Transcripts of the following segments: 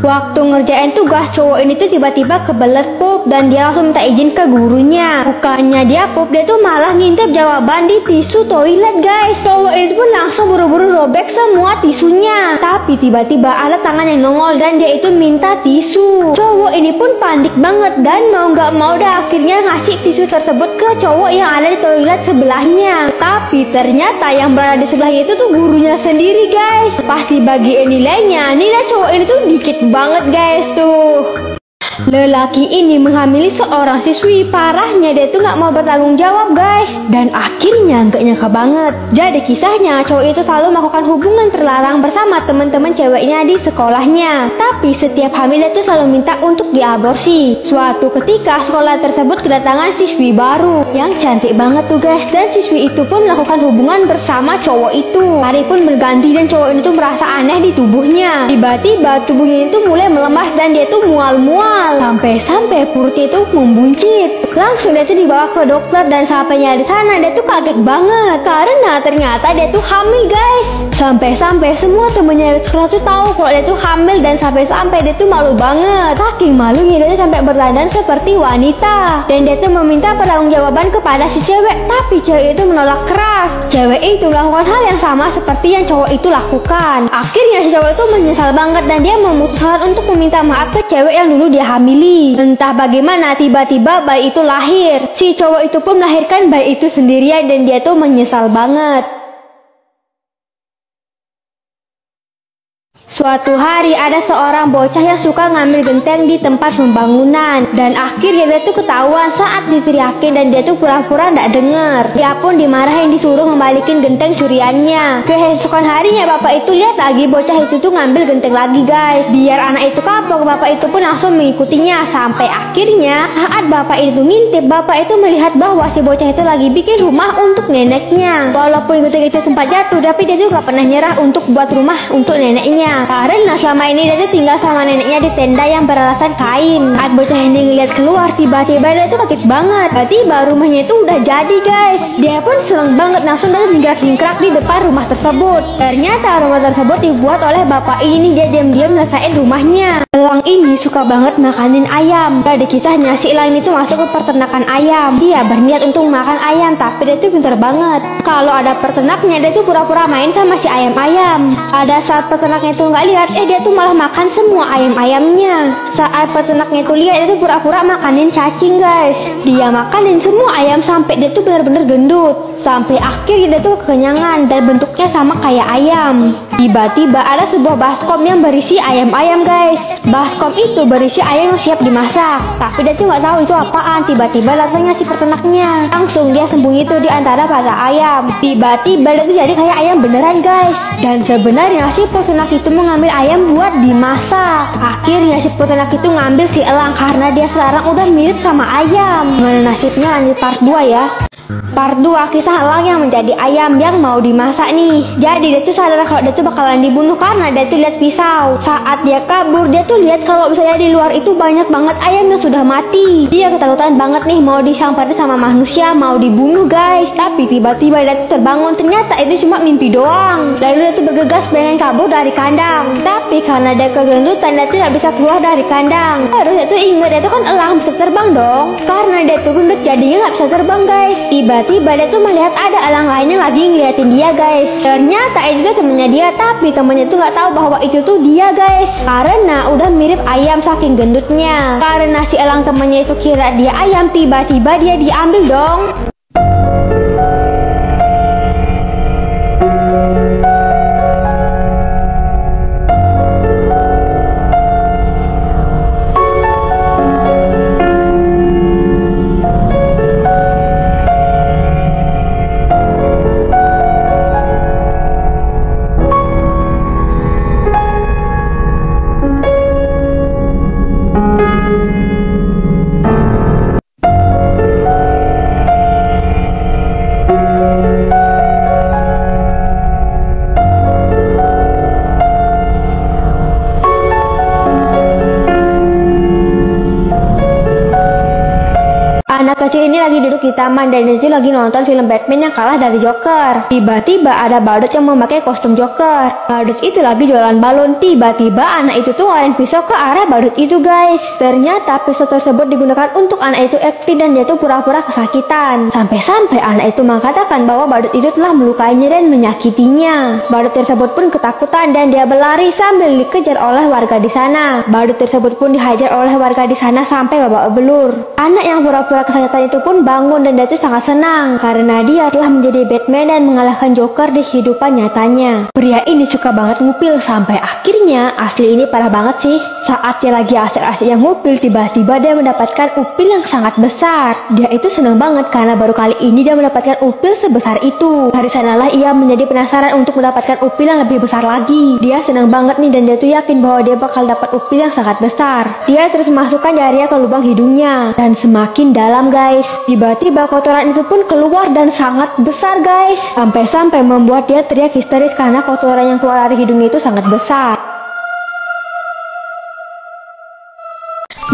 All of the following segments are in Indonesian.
Waktu ngerjain tugas, cowok ini tuh tiba-tiba kebelet pup dan dia langsung minta izin ke gurunya. Bukannya dia pup, dia tuh malah ngintip jawaban di tisu toilet guys. Cowok ini pun langsung buru-buru robek semua tisunya. Tapi tiba-tiba ada tangan yang nongol dan dia itu minta tisu. Cowok ini pun panik banget dan mau gak mau dah akhirnya ngasih tisu tersebut ke cowok yang ada di toilet sebelahnya. Tapi ternyata yang berada di sebelahnya itu tuh gurunya sendiri guys. Pasti bagiin nilainya. Nilai cowok ini tuh dikit banget guys tuh. Lelaki ini menghamili seorang siswi. Parahnya dia tuh gak mau bertanggung jawab guys. Dan akhirnya gak nyangka banget. Jadi kisahnya cowok itu selalu melakukan hubungan terlarang bersama teman-teman ceweknya di sekolahnya. Tapi setiap hamil dia tuh selalu minta untuk diaborsi. Suatu ketika sekolah tersebut kedatangan siswi baru yang cantik banget tuh guys. Dan siswi itu pun melakukan hubungan bersama cowok itu. Hari pun berganti dan cowok ini tuh merasa aneh di tubuhnya. Tiba-tiba tubuhnya itu mulai melemas dan dia tuh mual-mual. Sampai-sampai perutnya itu membuncit. Langsung dia tuh dibawa ke dokter dan sampainya di sana dia tuh kaget banget karena ternyata dia tuh hamil guys. Sampai-sampai semua temennya di sekolah tuh tahu kalau dia tuh hamil dan sampai-sampai dia tuh malu banget. Saking malunya dia tuh sampai berdandan seperti wanita dan dia tuh meminta pertanggungjawaban kepada si cewek. Tapi cewek itu menolak keras. Cewek itu melakukan hal yang sama seperti yang cowok itu lakukan. Akhirnya si cowok itu menyesal banget dan dia memutuskan untuk meminta maaf ke cewek yang dulu dia hamili. Entah bagaimana tiba-tiba bayi itu lahir. Si cowok itu pun melahirkan bayi itu sendirian dan dia tuh menyesal banget. Suatu hari ada seorang bocah yang suka ngambil genteng di tempat pembangunan dan akhirnya dia tuh ketahuan saat diteriakin dan dia tuh pura-pura nggak denger. Dia pun dimarahin disuruh ngembalikin genteng curiannya. Keesokan harinya bapak itu lihat lagi bocah itu tuh ngambil genteng lagi guys. Biar anak itu kapok, bapak itu pun langsung mengikutinya sampai akhirnya saat bapak itu ngintip, bapak itu melihat bahwa si bocah itu lagi bikin rumah untuk neneknya. Walaupun genteng itu sempat jatuh, tapi dia juga pernah nyerah untuk buat rumah untuk neneknya. Karena selama ini dia tuh tinggal sama neneknya di tenda yang beralasan kain. Saat bocah ini ngeliat keluar, tiba-tiba dia tuh kaget banget. Tiba-tiba rumahnya itu udah jadi guys. Dia pun seneng banget langsung dia singkrak di depan rumah tersebut. Ternyata rumah tersebut dibuat oleh bapak ini. Dia diam-diam nyelesain rumahnya. Elang ini suka banget makanin ayam. Jadi kisahnya si elang itu masuk ke peternakan ayam. Dia berniat untuk makan ayam, tapi dia tuh pintar banget. Kalau ada peternaknya, dia tuh pura-pura main sama si ayam-ayam. Ada saat peternaknya itu nggak lihat, dia tuh malah makan semua ayam-ayamnya. Saat peternaknya itu lihat, dia tuh pura-pura makanin cacing guys. Dia makanin semua ayam sampai dia tuh benar-benar gendut. Sampai akhirnya dia tuh kekenyangan dan bentuknya sama kayak ayam. Tiba-tiba ada sebuah baskom yang berisi ayam-ayam guys. Baskom itu berisi ayam yang siap dimasak. Tapi dia tuh nggak tahu itu apaan. Tiba-tiba datangnya si peternaknya. Langsung dia sembunyi tuh di antara para ayam. Tiba-tiba dia tuh jadi kayak ayam beneran guys. Dan sebenarnya si peternak itu mengambil ayam buat dimasak. Akhirnya si peternak itu ngambil si elang karena dia sekarang udah mirip sama ayam. Gimana nasibnya, lanjut part 2 ya. Part 2 kisah elang yang menjadi ayam yang mau dimasak nih. Jadi dia tuh sadar kalau dia tuh bakalan dibunuh karena dia tuh lihat pisau. Saat dia kabur, dia tuh lihat kalau misalnya di luar itu banyak banget ayam yang sudah mati. Dia ketakutan banget nih mau disamperin sama manusia, mau dibunuh guys. Tapi tiba-tiba dia tuh terbangun, ternyata itu cuma mimpi doang. Lalu dia tuh bergegas pengen kabur dari kandang. Tapi karena dia kegendutan, dia tuh gak bisa keluar dari kandang. Terus dia tuh inget dia tuh kan elang bisa terbang dong. Karena dia tuh gendut jadinya gak bisa terbang guys. Tiba-tiba dia tuh melihat ada elang lain yang lagi ngeliatin dia guys. Ternyata itu tuh temennya dia, tapi temennya tuh nggak tahu bahwa itu tuh dia guys. Karena udah mirip ayam saking gendutnya. Karena si elang temennya itu kira dia ayam, tiba-tiba dia diambil dong. Anak kecil ini lagi duduk di taman dan dia itu lagi nonton film Batman yang kalah dari Joker. Tiba-tiba ada badut yang memakai kostum Joker. Badut itu lagi jualan balon. Tiba-tiba anak itu tuh ngeluarin pisau ke arah badut itu guys. Ternyata pisau tersebut digunakan untuk anak itu acting dan dia tuh pura-pura kesakitan. Sampai-sampai anak itu mengatakan bahwa badut itu telah melukainya dan menyakitinya. Badut tersebut pun ketakutan dan dia berlari sambil dikejar oleh warga di sana. Badut tersebut pun dihajar oleh warga di sana sampai babak belur. Anak yang pura-pura kesakitan itu pun bangun dan dia tuh sangat senang karena dia telah menjadi Batman dan mengalahkan Joker di kehidupan nyatanya. Pria ini suka banget ngupil sampai akhirnya asli ini parah banget sih. Saat dia lagi asik-asiknya ngupil, tiba-tiba dia mendapatkan upil yang sangat besar. Dia itu senang banget karena baru kali ini dia mendapatkan upil sebesar itu. Dari sanalah ia menjadi penasaran untuk mendapatkan upil yang lebih besar lagi. Dia senang banget nih dan dia tuh yakin bahwa dia bakal dapat upil yang sangat besar. Dia terus masukkan jarinya ke lubang hidungnya dan semakin dalam guys. Tiba-tiba kotoran itu pun keluar dan sangat besar guys. Sampai-sampai membuat dia teriak histeris karena kotoran yang keluar dari hidungnya itu sangat besar.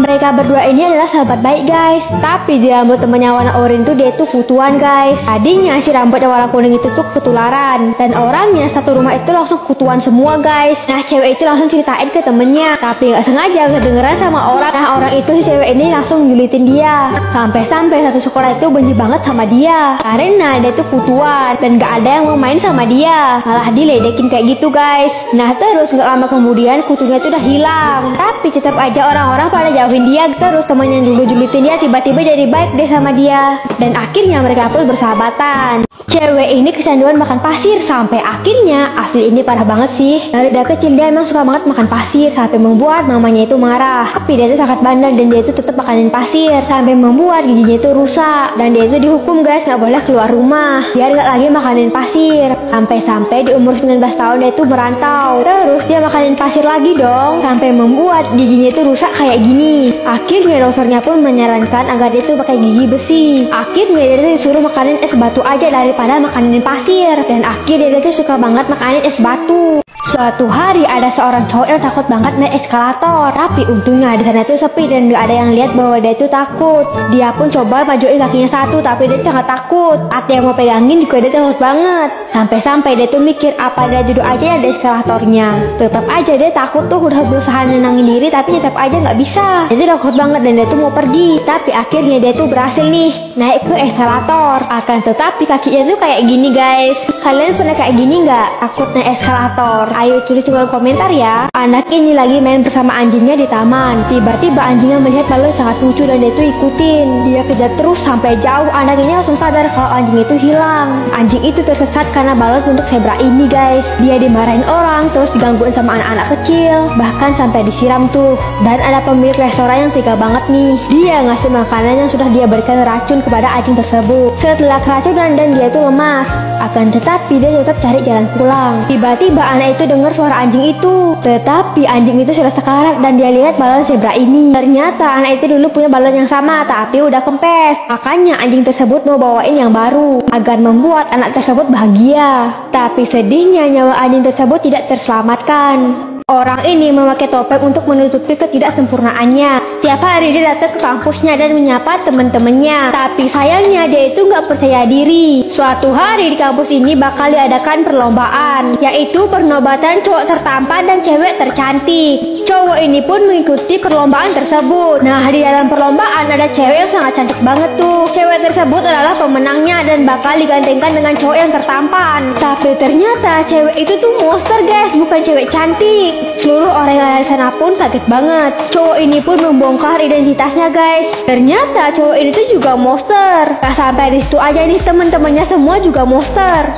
Mereka berdua ini adalah sahabat baik guys. Tapi di rambut temannya warna oranye itu dia itu kutuan guys. Tadinya si rambutnya warna kuning itu tuh ketularan. Dan orangnya satu rumah itu langsung kutuan semua guys. Nah cewek itu langsung ceritain ke temennya. Tapi gak sengaja kedengeran sama orang. Nah orang itu si cewek ini langsung julitin dia. Sampai-sampai satu sekolah itu benci banget sama dia. Karena dia tuh kutuan. Dan gak ada yang mau main sama dia. Malah diledekin kayak gitu guys. Nah terus gak lama kemudian kutunya itu udah hilang. Tapi tetap aja orang-orang pada jauhin dia. Terus temannya yang dulu julitin dia tiba-tiba jadi baik deh sama dia. Dan akhirnya mereka pun bersahabatan. Cewek ini kecanduan makan pasir sampai akhirnya asli ini parah banget sih. Dari kecil dia emang suka banget makan pasir sampai membuat mamanya itu marah. Tapi dia itu sangat bandel dan dia itu tetap makanin pasir sampai membuat giginya itu rusak. Dan dia itu dihukum guys, nggak boleh keluar rumah biar nggak lagi makanin pasir. Sampai di umur 19 tahun dia itu merantau. Terus dia makanin pasir lagi dong sampai membuat giginya itu rusak kayak gini. Akhirnya dokternya pun menyarankan agar dia itu pakai gigi besi. Akhirnya dia itu disuruh makanin es batu aja daripada makanin pasir. Dan akhirnya dia tuh suka banget makanin es batu. Suatu hari ada seorang cowok yang takut banget naik eskalator. Tapi untungnya di sana tuh sepi dan gak ada yang lihat bahwa dia itu takut. Dia pun coba majuin kakinya satu tapi dia sangat takut. Ada yang mau pegangin juga dia takut banget. Sampai dia tuh mikir apa dia duduk aja ya di eskalatornya. Tetap aja dia takut tuh, udah berusaha nenangin diri tapi tetap aja nggak bisa. Dia tuh takut banget dan dia tuh mau pergi. Tapi akhirnya dia tuh berhasil nih naik ke eskalator. Akan tetapi kakinya tuh kayak gini guys. Kalian pernah kayak gini nggak? Takut naik eskalator? Ayo tulis di kolom komentar ya. Anak ini lagi main bersama anjingnya di taman. Tiba-tiba anjingnya melihat balon sangat lucu dan dia tuh ikutin. Dia kejar terus sampai jauh. Anak ini langsung sadar kalau anjing itu hilang. Anjing itu tersesat karena balon untuk zebra ini guys. Dia dimarahin orang, terus digangguin sama anak-anak kecil, bahkan sampai disiram tuh. Dan ada pemilik restoran yang tega banget nih. Dia ngasih makanan yang sudah dia berikan racun kepada anjing tersebut. Setelah keracunan dan dia tuh lemas. Akan tetapi dia tetap cari jalan pulang. Tiba-tiba anak itu dengar suara anjing itu. Tetapi anjing itu sudah sekarat dan dia lihat balon zebra ini. Ternyata anak itu dulu punya balon yang sama tapi udah kempes. Makanya anjing tersebut mau bawain yang baru agar membuat anak tersebut bahagia. Tapi sedihnya nyawa anjing tersebut tidak terselamatkan. Orang ini memakai topeng untuk menutupi ketidaksempurnaannya. Setiap hari dia datang ke kampusnya dan menyapa teman-temannya. Tapi sayangnya dia itu nggak percaya diri. Suatu hari di kampus ini bakal diadakan perlombaan, yaitu penobatan cowok tertampan dan cewek tercantik. Cowok ini pun mengikuti perlombaan tersebut. Nah di dalam perlombaan ada cewek yang sangat cantik banget tuh. Cewek tersebut adalah pemenangnya dan bakal digandengkan dengan cowok yang tertampan. Tapi ternyata cewek itu tuh monster guys, bukan cewek cantik. Seluruh orang yang ada di sana pun kaget banget. Cowok ini pun membongkar identitasnya guys. Ternyata cowok ini tuh juga monster. Gak sampai di situ aja nih, teman-temannya semua juga monster.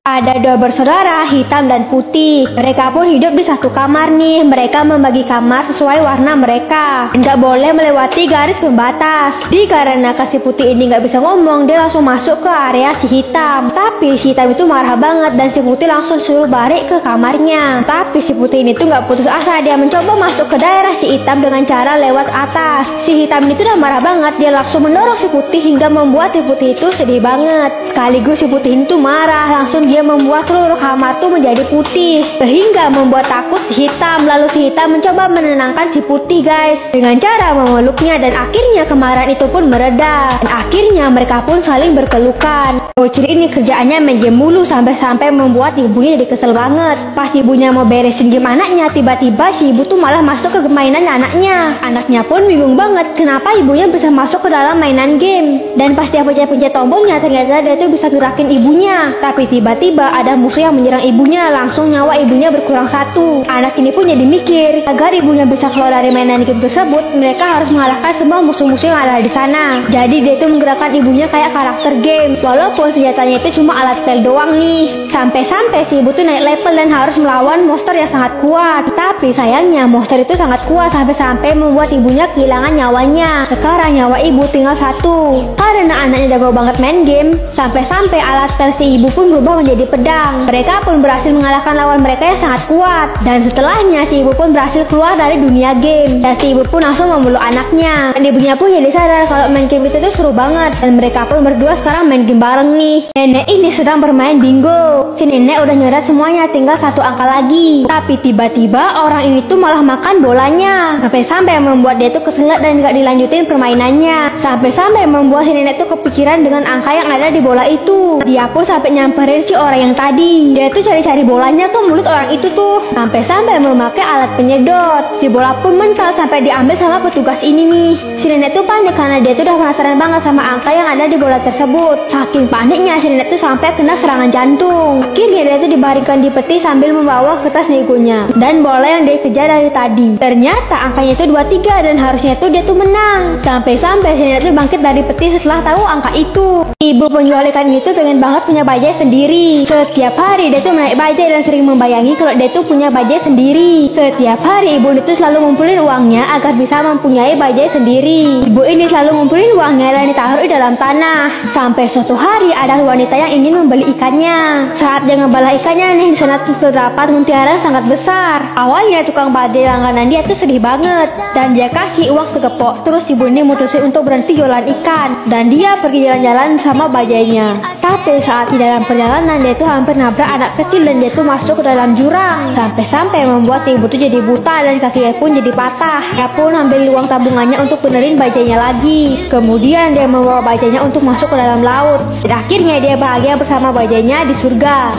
Ada dua bersaudara, hitam dan putih. Mereka pun hidup di satu kamar nih. Mereka membagi kamar sesuai warna mereka. Nggak boleh melewati garis pembatas. Dikarenakan si putih ini nggak bisa ngomong, dia langsung masuk ke area si hitam. Tapi si hitam itu marah banget dan si putih langsung suruh balik ke kamarnya. Tapi si putih ini tuh nggak putus asa. Dia mencoba masuk ke daerah si hitam dengan cara lewat atas. Si hitam ini tuh udah marah banget. Dia langsung mendorong si putih hingga membuat si putih itu sedih banget. Sekaligus si putih itu marah. Langsung dia dia membuat seluruh kamar tuh menjadi putih, sehingga membuat takut si hitam. Lalu si hitam mencoba menenangkan si putih guys, dengan cara memeluknya, dan akhirnya kemarahan itu pun mereda. Dan akhirnya mereka pun saling berpelukan. Bocil ini kerjaannya main game mulu sampai-sampai membuat ibunya jadi kesel banget. Pas ibunya mau beresin game anaknya, tiba-tiba si ibu tuh malah masuk ke mainan anaknya. Anaknya pun bingung banget kenapa ibunya bisa masuk ke dalam mainan game. Dan pas dia pencet-pencet tombolnya, ternyata dia tuh bisa gerakin ibunya. Tapi tiba-tiba ada musuh yang menyerang ibunya, langsung nyawa ibunya berkurang 1. Anak ini pun jadi mikir, agar ibunya bisa keluar dari mainan game tersebut, mereka harus mengalahkan semua musuh-musuh yang ada di sana. Jadi dia tuh menggerakkan ibunya kayak karakter game, walaupun senjatanya itu cuma alat spell doang nih. Sampai-sampai si ibu tuh naik level dan harus melawan monster yang sangat kuat. Tapi sayangnya monster itu sangat kuat sampai-sampai membuat ibunya kehilangan nyawanya. Sekarang nyawa ibu tinggal 1. Karena anaknya jago banget main game, sampai-sampai alat spell si ibu pun berubah menjadi pedang. Mereka pun berhasil mengalahkan lawan mereka yang sangat kuat. Dan setelahnya si ibu pun berhasil keluar dari dunia game. Dan si ibu pun langsung memeluk anaknya. Dan ibunya pun jadi sadar kalau main game itu tuh seru banget. Dan mereka pun berdua sekarang main game bareng nih. Nenek ini sedang bermain bingo. Si nenek udah nyoret semuanya, tinggal 1 angka lagi. Tapi tiba-tiba orang ini tuh malah makan bolanya. Sampai-sampai membuat dia tuh kesengat dan gak dilanjutin permainannya. Sampai-sampai membuat si nenek tuh kepikiran dengan angka yang ada di bola itu. Dia pun sampai nyamperin si orang yang tadi. Dia tuh cari-cari bolanya ke mulut orang itu tuh. Sampai-sampai memakai alat penyedot. Si bola pun mental sampai diambil sama petugas ini nih. Si nenek tuh panik karena dia tuh udah penasaran banget sama angka yang ada di bola tersebut. Saking paniknya si nenek tuh sampai kena serangan jantung. Akhirnya dia tuh dibaringkan di peti sambil membawa kertas negonya dan bola yang dia kejar dari tadi. Ternyata angkanya itu 23 dan harusnya tuh dia tuh menang. Sampai-sampai si nenek tuh bangkit dari peti setelah tahu angka itu. Ibu penjual ikan itu pengen banget punya bajai sendiri. Setiap hari dia tuh menaik bajai dan sering membayangi kalau dia tuh punya bajai sendiri. Setiap hari ibu itu selalu ngumpulin uangnya agar bisa mempunyai bajai sendiri. Ibu ini selalu ngumpulin uangnya dan ditaruh di dalam tanah. Sampai suatu hari ada wanita yang ingin membeli ikannya. Saat dia ngebalah ikannya nih, di sana tuh terdapat mutiara sangat besar. Awalnya tukang bajai langganan dia tuh sedih banget dan dia kasih uang segepok. Terus ibu ini mutusin untuk berhenti jualan ikan dan dia pergi jalan-jalan sama bajainya. Tapi saat di dalam perjalanan dia tuh hampir nabrak anak kecil dan dia tuh masuk ke dalam jurang. Sampai-sampai membuat ibu tuh jadi buta dan kakinya pun jadi patah. Dia pun ambil uang tabungannya untuk benerin bajainya lagi. Kemudian dia membawa bajainya untuk masuk ke dalam laut. Dan akhirnya dia bahagia bersama bajainya di surga.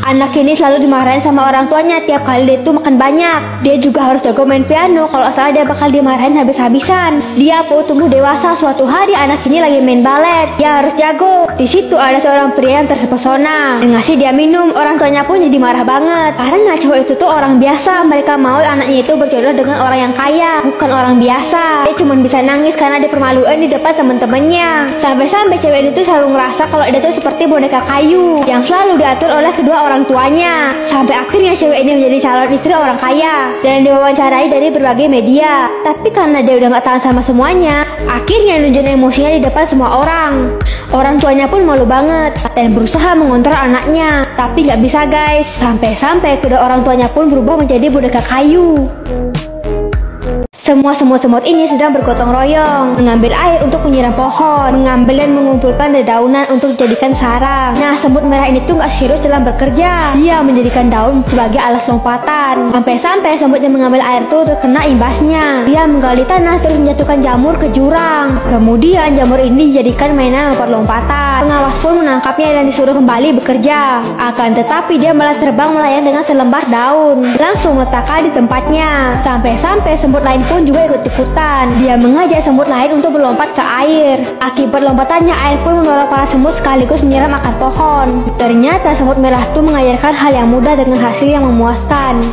Anak ini selalu dimarahin sama orang tuanya tiap kali dia tuh makan banyak. Dia juga harus jago main piano, kalau salah dia bakal dimarahin habis-habisan. Dia pun tumbuh dewasa. Suatu hari anak ini lagi main balet. Dia harus jago. Di situ ada seorang pria yang terpesona dan ngasih dia minum. Orang tuanya pun jadi marah banget karena cowok itu tuh orang biasa. Mereka mau anaknya itu berjodoh dengan orang yang kaya, bukan orang biasa. Dia cuma bisa nangis karena dipermalukan di depan teman-temannya. Sampai-sampai cewek itu selalu ngerasa kalau dia tuh seperti boneka kayu yang selalu diatur oleh kedua orang tuanya. Sampai akhirnya cewek ini menjadi calon istri orang kaya dan diwawancarai dari berbagai media. Tapi karena dia udah gak tahan sama semuanya, akhirnya nunjukin emosinya di depan semua orang. Orang tuanya pun malu banget dan berusaha mengontrol anaknya. Tapi gak bisa guys. Sampai-sampai kedua orang tuanya pun berubah menjadi boneka kayu. Semua semut-semut ini sedang bergotong royong mengambil air untuk menyiram pohon, mengambil dan mengumpulkan dedaunan untuk dijadikan sarang. Nah, semut merah ini tuh gak serius dalam bekerja. Dia menjadikan daun sebagai alas lompatan. Sampai-sampai semut yang mengambil air tuh terkena imbasnya. Dia menggali tanah terus menjatuhkan jamur ke jurang. Kemudian jamur ini dijadikan mainan lompat lompatan. Pengawas pun menangkapnya dan disuruh kembali bekerja. Akan tetapi dia malah terbang melayang dengan selembar daun, langsung meletakkan di tempatnya. Sampai-sampai semut lain pun juga ikut-ikutan. Dia mengajak semut lain untuk berlompat ke air. Akibat lompatannya, air pun menolong para semut sekaligus menyiram akar pohon. Ternyata semut merah itu mengajarkan hal yang mudah dengan hasil yang memuaskan.